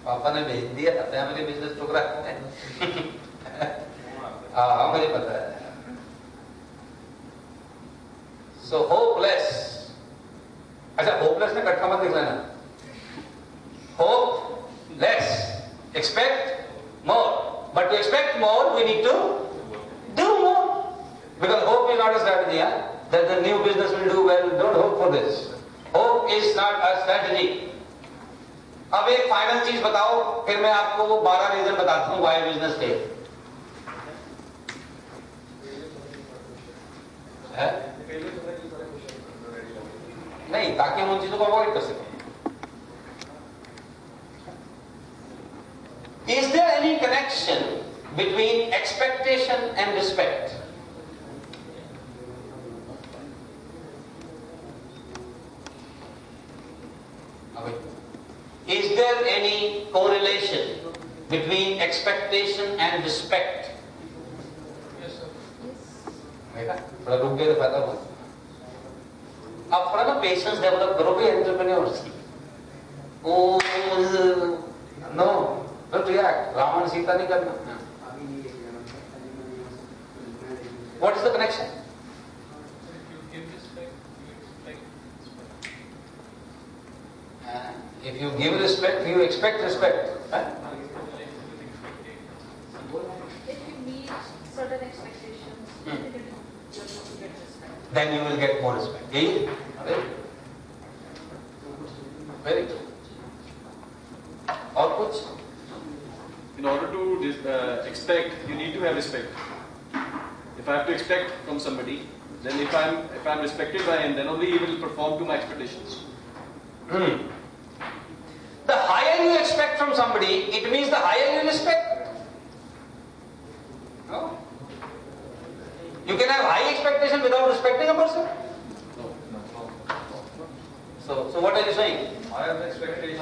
पापा ने भेज दिया, फैमिली बिजनेस ठुकरा है। हाँ मुझे पता है। सो होपलेस, अच्छा होपलेस ने इकट्ठा मत लिख लेना, hopeless, expect more, but to expect more we need to do more, because hope is not a strategy, that the new business will do well. Don't hope for this. Hope is not a strategy. अब एक final चीज बताओ, फिर मैं आपको वो 12 reason बताता हूं why business fail है? नहीं, ताकि हम उन चीजों को अवॉइड कर सकें। Is there any connection between expectation and respect? Is there any correlation between expectation and respect? Yes, sir. देखा, थोड़ा रुक गए तो फायदा हुआ। आप थोड़ा ना पेशेंस डेवलप करोगे entrepreneurs. No, don't react. Ravan Sita नहीं करना। What is the connection? If you give respect, you expect respect. If you give respect, you expect respect. If you meet certain expectations, you're going to get respect. Then you will get more respect. यही है? Very good. और कुछ? In order to expect, you need to have respect. If I have to expect from somebody, then if I'm respected by him, then only he will perform to my expectations. The higher you expect from somebody, it means the higher you respect. No? You can have high expectation without respecting a person. So what are you saying? Higher the expectation.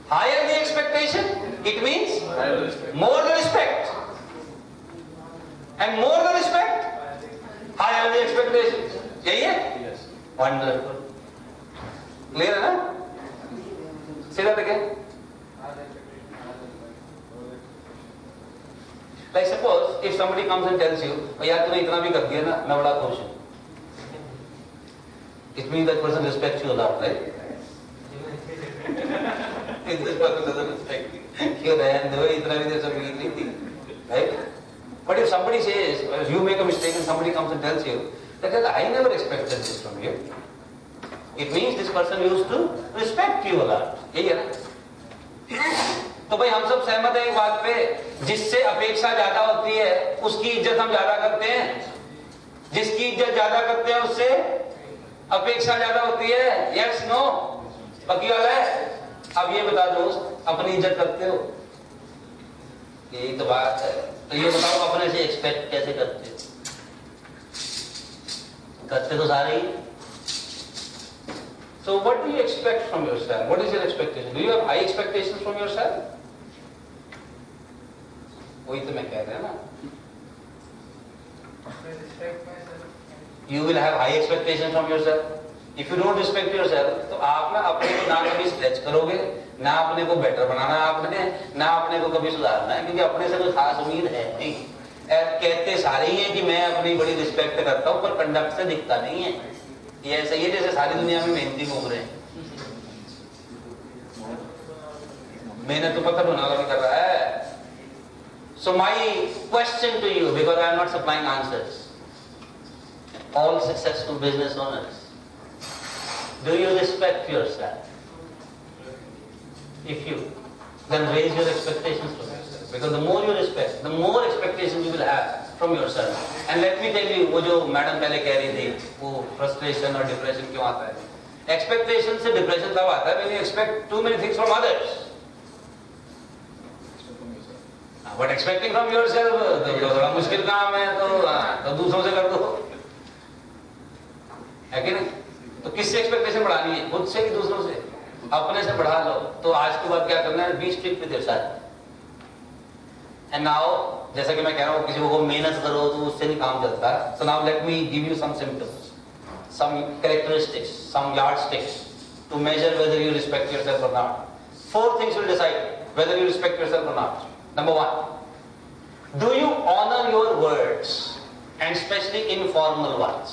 Higher the expectation, it means Higher the respect. more the respect. And more the respect, higher the expectations. यही है? Yes. Wonderful. Clear है ना? Say that again. Like suppose if somebody comes and tells you, यार तूने इतना भी कर दिया ना, मैं बड़ा खुश हूँ. It means that person respects you a lot, right? If this person doesn't respect you, क्यों रहने दो, इतना भी देर से उम्मीद नहीं थी, right? But if somebody says, you make a mistake and somebody comes and tells you that I never expected this from you, it means this person used to respect you a lot. यही है ना? तो भाई हम सब सहमत हैं एक बात पे, जिससे अपेक्षा ज्यादा होती है उसकी इज्जत हम ज्यादा करते हैं, जिसकी इज्जत ज्यादा करते हैं उससे अपेक्षा ज्यादा होती है। Yes no? पक्की वाला है? अब ये बता दोस्त, अपनी इज्जत करते हो? यही तो बात है। तो ये बताओ अपने से एक्सपेक्ट कैसे करते हो? करते तो सारे ही। So what do you expect from yourself? What is your expectation? Do you have high expectations from yourself? वही तो मैं कह रहा ना। I respect myself. You will have high expectations from yourself. If you don't respect yourself, तो आप ना अपने को ना कभी स्ट्रेच करोगे, ना अपने को बेटर बनाना आपने, ना अपने को कभी सुधारना है, क्योंकि अपने से कोई खास उम्मीद है नहीं। कहते सारे ही हैं कि मैं अपनी बड़ी रिस्पेक्ट करता हूँ, पर कंडक्ट से दिखता नहीं है। ये ऐसा ही है जैसे सारी दुनिया में मेहनती घूम रहे हैं। मेहनत तो पत्थर बनाना भी कर रहा है। So my question to you, because I am not supplying answers, all successful business owners, do you respect yourself? If you, then raise your expectations from yourself. Because the more you respect, the more expectations you will have from yourself. And let me tell you, वो जो madam पहले कह रही थी, वो frustration और depression क्यों आता है? Expectation से depression तब आता है when you expect too many things from others. But expecting from yourself तो थोड़ा मुश्किल काम है, तो दूसरों से कर दो, है कि नहीं? तो किससे एक्सपेक्टेशन बढ़ानी है? खुद से कि दूसरों से? अपने से बढ़ा लो। तो आज के बाद क्या करना है? Be strict with yourself. And now, जैसा कि मैं कह रहा हूँ, किसी को मेहनत करो तो उससे नहीं काम चलता। So now let me give you some symptoms, some characteristics, some yardsticks to measure whether you respect yourself और not. 4 things will decide whether you respect yourself or not. Number 1, do you honor your words, and especially informal ones?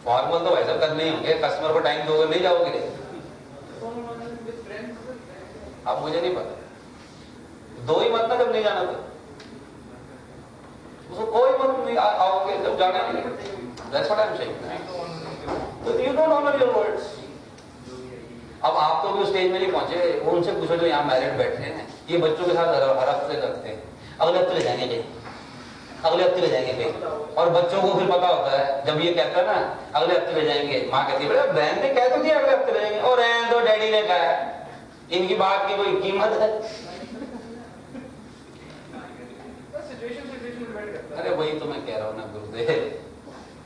Formal तो वैसे करने ही होंगे, customer को time दोगे नहीं जाओगे। अब मुझे नहीं पता, दो ही मत ना जब नहीं जाना तो उसको कोई मत नहीं आओगे जब जाना नहीं। That's what I'm saying. So you don't honor your words. अब आप तो भी उस स्टेज में नहीं पहुंचे, उनसे पूछो जो यहाँ मैरिड बैठे हैं, ये बच्चों के साथ हर हफ्ते करते हैं, अगले हफ्ते ले जाएंगे कहीं, अगले हफ्ते ले जाएंगे कहीं, और बच्चों को फिर पता होता है जब ये कहता है ना अगले हफ्ते ले जाएंगे, माँ कहती है बेटा बहन ने कह तो दिया अगले हफ्ते ले जाएंगे, और रहने दो डैडी ने कहा, इनकी बात की कोई कीमत है? अरे वही तो मैं कह रहा हूँ ना Gurudev,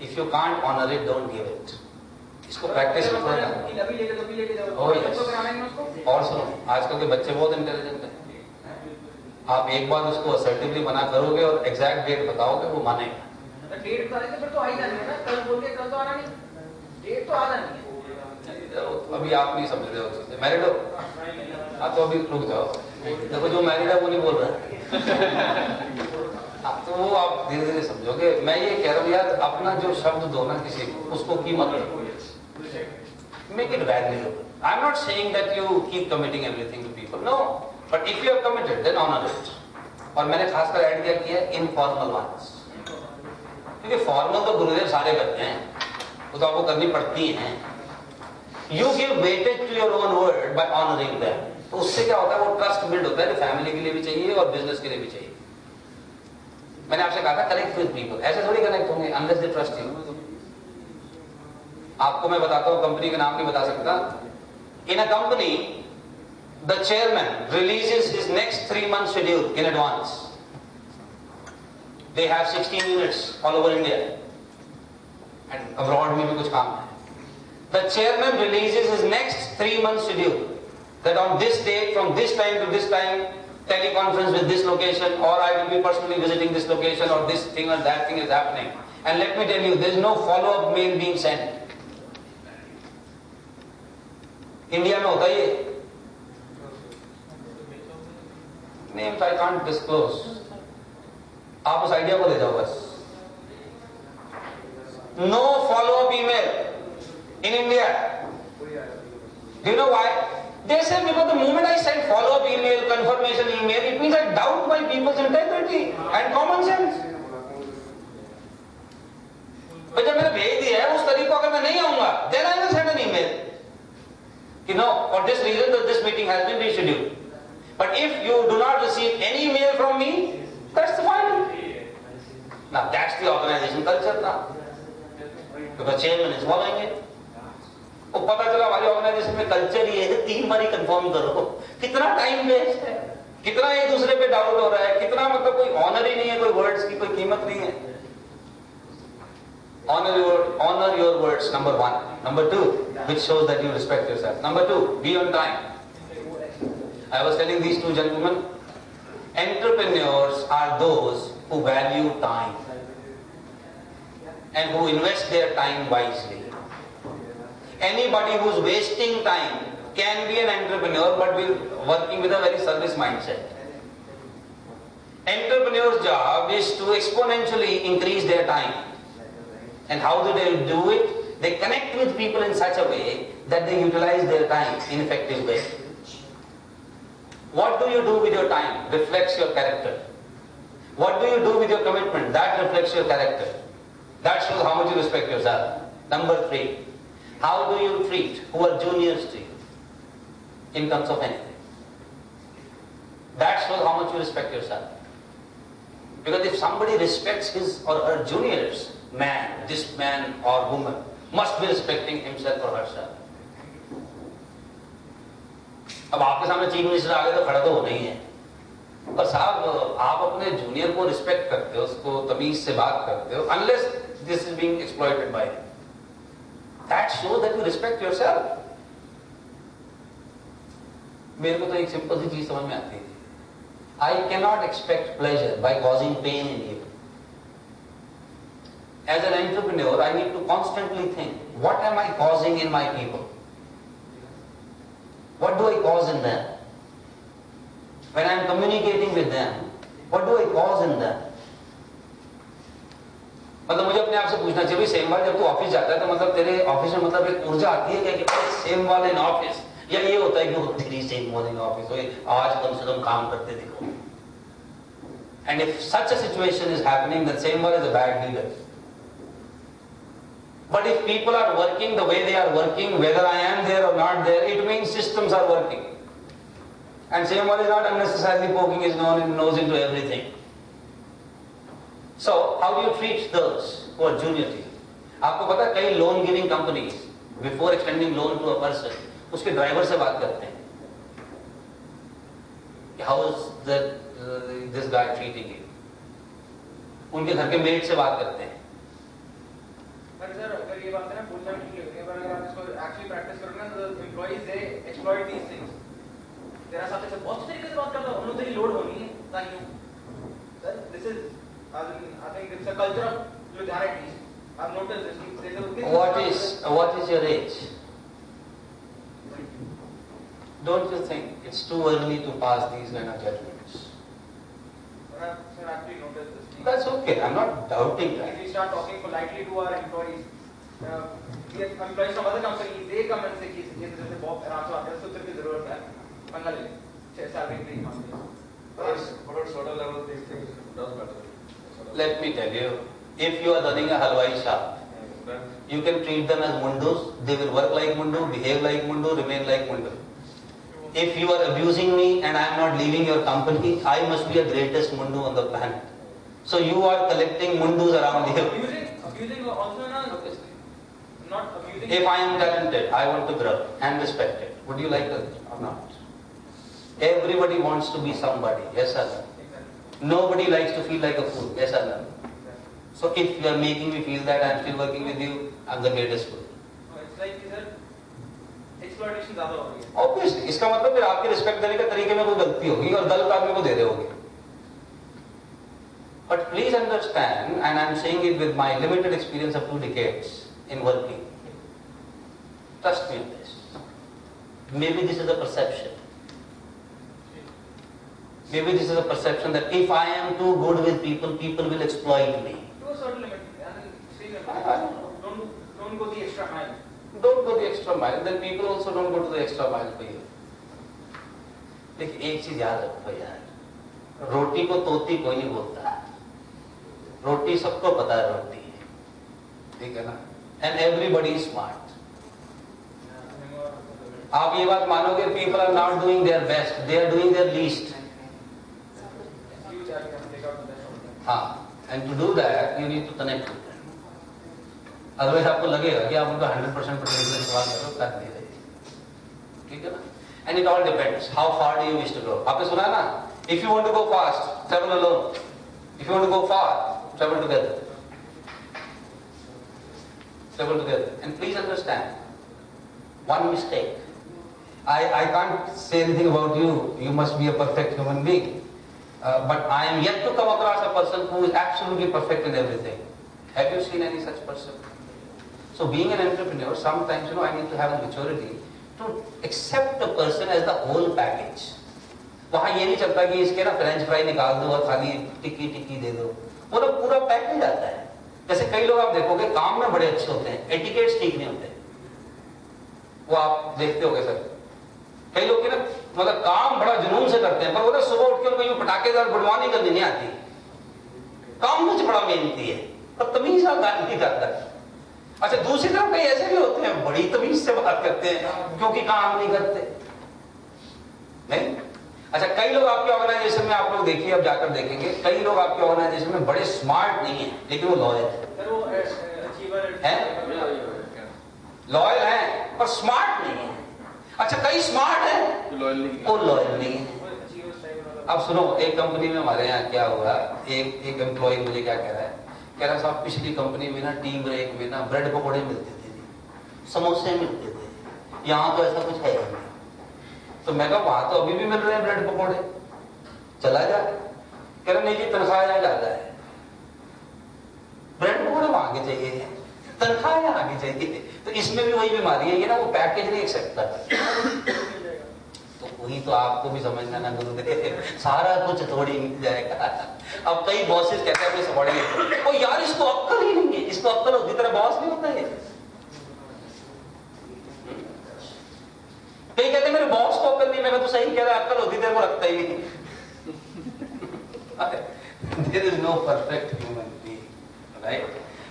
if you can't honour it don't give it. इसको प्रैक्टिस में थोड़ा और सुनो, आजकल के बच्चे बहुत इंटेलिजेंट हैं, आप एक बार उसको असर्टिवली मना करोगे और एग्जैक्ट डेट बताओगे वो मानेगा। डेट बता देते फिर तो आ ही जानी है ना, कल बोल के कल तो आना नहीं, डेट तो आ जानी है। अभी आप नहीं समझ रहे हो चीजें, मैरिड हो? हाँ तो अभी रुक जाओ, देखो जो मैरिड है वो नहीं बोल रहा हाँ, तो वो आप धीरे धीरे समझोगे। मैं ये कह रहा हूँ यार, अपना जो शब्द दो ना किसी को, उसको कीमत दो, make it valuable. I am not saying that you keep committing everything to people, no, but if you have committed then honour it. और मैंने खासकर ऐड किया किया इनफॉर्मल वंस, क्योंकि फॉर्मल तो गुरुदेव सारे करते हैं, वो तो आपको करनी पड़ती हैं। You give weightage to your own word by honouring them, तो उससे क्या होता है, वो ट्रस्ट बिल्ड होता है, फैमिली के लिए भी चाहिए और बिजनेस के लिए भी चाहिए। मैंने आपसे कहा था कनेक्ट विद पीपल, ऐसे थोड़ी कनेक्ट होंगे अनलेस दे ट्रस्ट यू। आपको मैं बताता हूं, कंपनी का नाम नहीं बता सकता। In a company the chairman releases his next 3 month schedule in advance. They have 16 units all over India and abroad में भी कुछ काम है। The chairman releases his next 3 month schedule that on this date from this time to this time teleconference with this location, or I will be personally visiting this location, or this thing or that thing is happening. And let me tell you, there is no follow-up mail being sent. India में होता है ये, names I can't disclose. आप उस idea को ले जाओ बस। No follow-up email in India. Do you know why? They say because the moment I send follow-up email, confirmation email, it means I doubt my people's integrity and common sense. but जब मैंने भेज दिया है उस तारीख को, अगर मैं नहीं आऊंगा, then I will send an email. You know, for this reason that this meeting has been rescheduled. But if you do not receive any mail from me, that's the final. Now that's the organization culture now. Because chairman is following it. वो पता चला हमारी organisation में culture ये है, 3 बार confirm करो। कितना time waste है, कितना एक दूसरे पे डाउट हो रहा है, कितना मतलब कोई ऑनर ही नहीं है, कोई वर्ड्स की कोई कीमत नहीं है। honor your words, number 1. Number 2, which shows that you respect yourself. Number 2, be on time. I was telling these 2 gentlemen, entrepreneurs are those who value time and who invest their time wisely. Anybody who's wasting time can be an entrepreneur, but working with a very service mindset. Entrepreneur's job is to exponentially increase their time. And how do they do it? They connect with people in such a way that they utilize their time in effective way. What do you do with your time reflects your character. What do you do with your commitment? That reflects your character. That shows how much you respect yourself. Number 3, how do you treat who are juniors to you in terms of anything? That shows how much you respect yourself. Because if somebody respects his or her juniors, this man or woman must be respecting himself or herself. अब आपके सामने chief minister आ गए तो खड़ा तो होना ही है, पर साहब आप अपने जूनियर को रिस्पेक्ट करते हो, उसको तमीज से बात करते हो, unless this is being exploited by him. That shows that you respect yourself. मेरे को तो एक सिंपल सी चीज समझ में आती है, I cannot expect pleasure by causing pain in you. As an entrepreneur, I need to constantly think, what am I causing in my people? cause in them? When I am communicating with them, what do I cause in them? मतलब मुझे अपने आप से पूछना चाहिए, same वाल जब तू ऑफिस जाता है तो मतलब तेरे ऑफिस में मतलब एक ऊर्जा आती है क्या कि सेम वाल इन ऑफिस, या ये होता है कि तेरी सेम वाल इन ऑफिस हो, आज कम से कम काम करते दिखो. And if such a situation is happening, then same wall is a bad leader. But if people are working the way they are working, whether I am there or not there, it means systems are working. And same wall is not unnecessarily poking his nose into everything. So, how do you treat those who are junior to you? आपको पता है कई loan giving companies before extending loan to a person, उसके driver से बात करते हैं. How is this guy treating you? उनके घर के मेट से बात करते हैं. पर सर अगर ये बात है ना बोलना ठीक है, पर अगर आप इसको एक्चुअली प्रैक्टिस करोगे ना तो employees they exploit these things. तेरा साथ से बहुत तरीके से बात करता है, हम लोग तेरी लोड होनी है ताकि sir this is I think it's a culture of Ludhiana at least. I've noticed this. What is your age? Don't you think it's too early to pass these kind of judgments? Sir, I've actually noticed this. That's okay. I'm not doubting that. If we start talking politely to our employees, employees from other companies, they come and say, "This is a boss, आराम से बात करो, सूत्र की जरूरत है, पंगा ले, salary increase मांगते हैं." But at certain level, these things does matter. Let me tell you, if you are running a halwai shop, you can treat them as mundus. They will work like mundu, behave like mundu, remain like mundu. If you are abusing me and I am not leaving your company, I must be the greatest mundu on the planet. So you are collecting mundus around you. Abusing also not abusing. If I am talented, I want to grow and respected. Would you like that or not? Everybody wants to be somebody. Yes or no? Nobody likes to feel like a fool. Yes or no? So if you are making me feel that I am still working with you, I am the greatest fool. It's like sir, exploitation ज़्यादा हो रही है. Obviously, इसका मतलब फिर आपके respect देने के तरीके में कोई गलती होगी और गलत आदमी को दे रहे होगे. But please understand, and I am saying it with my limited experience of 2 decades in working. Trust me on this. Maybe this is a perception. Maybe this is a perception that if I am too good with people, people will exploit me. To a certain limit, don't go the extra mile. Don't go the extra mile, then people also don't go to the extra mile for you. देखिए एक चीज याद रखो यार, रोटी को तोती कोई नहीं बोलता. रोटी सबको पता है रोटी है, ठीक है ना? And everybody is smart. आप ये बात मानोगे people are not doing their best, they are doing their least. हाँ, and to do that you need to connect with them. Otherwise आपको लगेगा कि आप उनका 100% पर्टिकुलर सवाल करो, कर नहीं रहे, ठीक है ना? And it all depends. How far do you wish to go? आपने सुना ना? If you want to go fast, travel alone. If you want to go far, travel together. Travel together. And please understand, one mistake. I can't say anything about you. You must be a perfect human being. But I am yet to come across a person who is absolutely perfect in everything. Have you seen any such person? So being an entrepreneur, sometimes I need to have a maturity to accept a person as the whole package. वहाँ ये नहीं चलता कि इसके ना French fry निकाल दो और खाली टिक्की टिक्की दे दो. वो ना पूरा पैकेज आता है. जैसे कई लोग आप देखोगे काम में बड़े अच्छे होते हैं, एटिकेट्स ठीक नहीं होते. वो आप देखते होगे सर. कई लोग ना मतलब काम बड़ा जुनून से करते हैं, पर वो ना सुबह उठ के उनको यूं पटाखेदार गुड मॉर्निंग करनी नहीं आती. काम मुझे बड़ा मेहनती है, पर तमीज आप बात नहीं करता. अच्छा, दूसरी तरफ कई ऐसे भी होते हैं बड़ी तमीज से बात करते हैं क्योंकि काम नहीं करते. नहीं? अच्छा, कई लोग आपके ऑर्गेनाइजेशन में आप लोग देखिए, अब जाकर देखेंगे, कई लोग आपके ऑर्गेनाइजेशन में बड़े स्मार्ट नहीं है लेकिन वो लॉयल है. लॉयल है पर स्मार्ट नहीं है. अच्छा, कई स्मार्ट है, वो लॉयल नहीं है. अब सुनो, एक कंपनी में हमारे यहाँ क्या हुआ, एक एम्प्लॉय मुझे क्या कह रहा है, कह रहा साहब पिछली कंपनी में ना टी ब्रेक में ना ब्रेड पकौड़े मिलते थे, समोसे मिलते थे, यहाँ तो ऐसा कुछ है नहीं. तो मैं कहा वहां तो अभी भी मिल रहे हैं ब्रेड पकौड़े, चला जा. कह रहा नहीं जी तनख्वाह यहाँ ज्यादा है. ब्रेड पकौड़े वहां के चाहिए, तनख्वाह यहाँ की चाहिए. तो इसमें भी वही बीमारी है, ये ना वो पैकेज नहीं एक्सेप्ट करता. तो होगी तो आपको भी समझना ना गुरुदेव, सारा कुछ थोड़ी मिल जाएगा। अब कई बॉसेस कहते हैं अपने सबॉर्डिनेट को, यार इसको अक्ल ही नहीं है, इसको अक्ल होती तरह बॉस नहीं होता है। कई कहते हैं मेरे बॉस को अक्ल नहीं, मैं तो सही कह रहा, अक्ल होती तेरे को रखता ही नहीं। There is no perfect human being, right?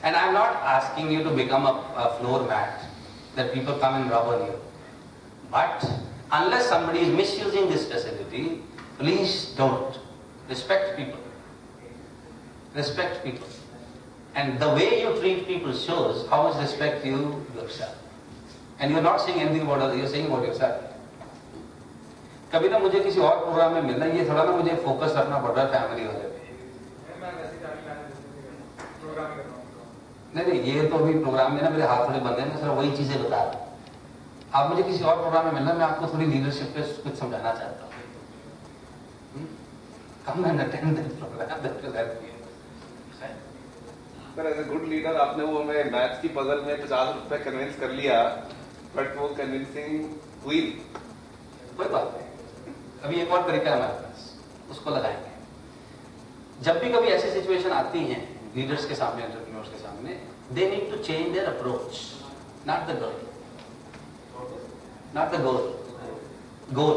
And I'm not asking you to become a floor mat that people come and rub on you. But unless somebody is misusing this facility, please don't. Respect people. Respect people. And the way you treat people shows how much respect you yourself. And you're not saying anything about others, you're saying about yourself. कभी ना मुझे किसी और programme में मिलना, ये थोड़ा ना मुझे फोकस रखना पड़ रहा है फैमिली वाले पे। नहीं, ये तो अभी प्रोग्राम में ना मेरे हाथ थोड़े बंद हैं, मैं सिर्फ वही चीजें बता रहा हूँ। आप मुझे किसी और प्रोग्राम में मिलना, मैं आपको थोड़ी लीडरशिप पे कुछ समझाना चाहता हूँ। Come and attend this program, that will help you. पर एज ए गुड लीडर आपने वो हमें मैथ्स की पजल में 50 रुपए कन्विंस कर लिया, बट वो कन्विंसिंग हुई कोई बात नहीं, अभी एक और तरीका है हमारे पास, उसको लगाएंगे। जब भी कभी ऐसी सिचुएशन आती है लीडर्स के सामने, एंटरप्रेन्योर्स के सामने, they need to change their approach, not the goal, not the goal, goal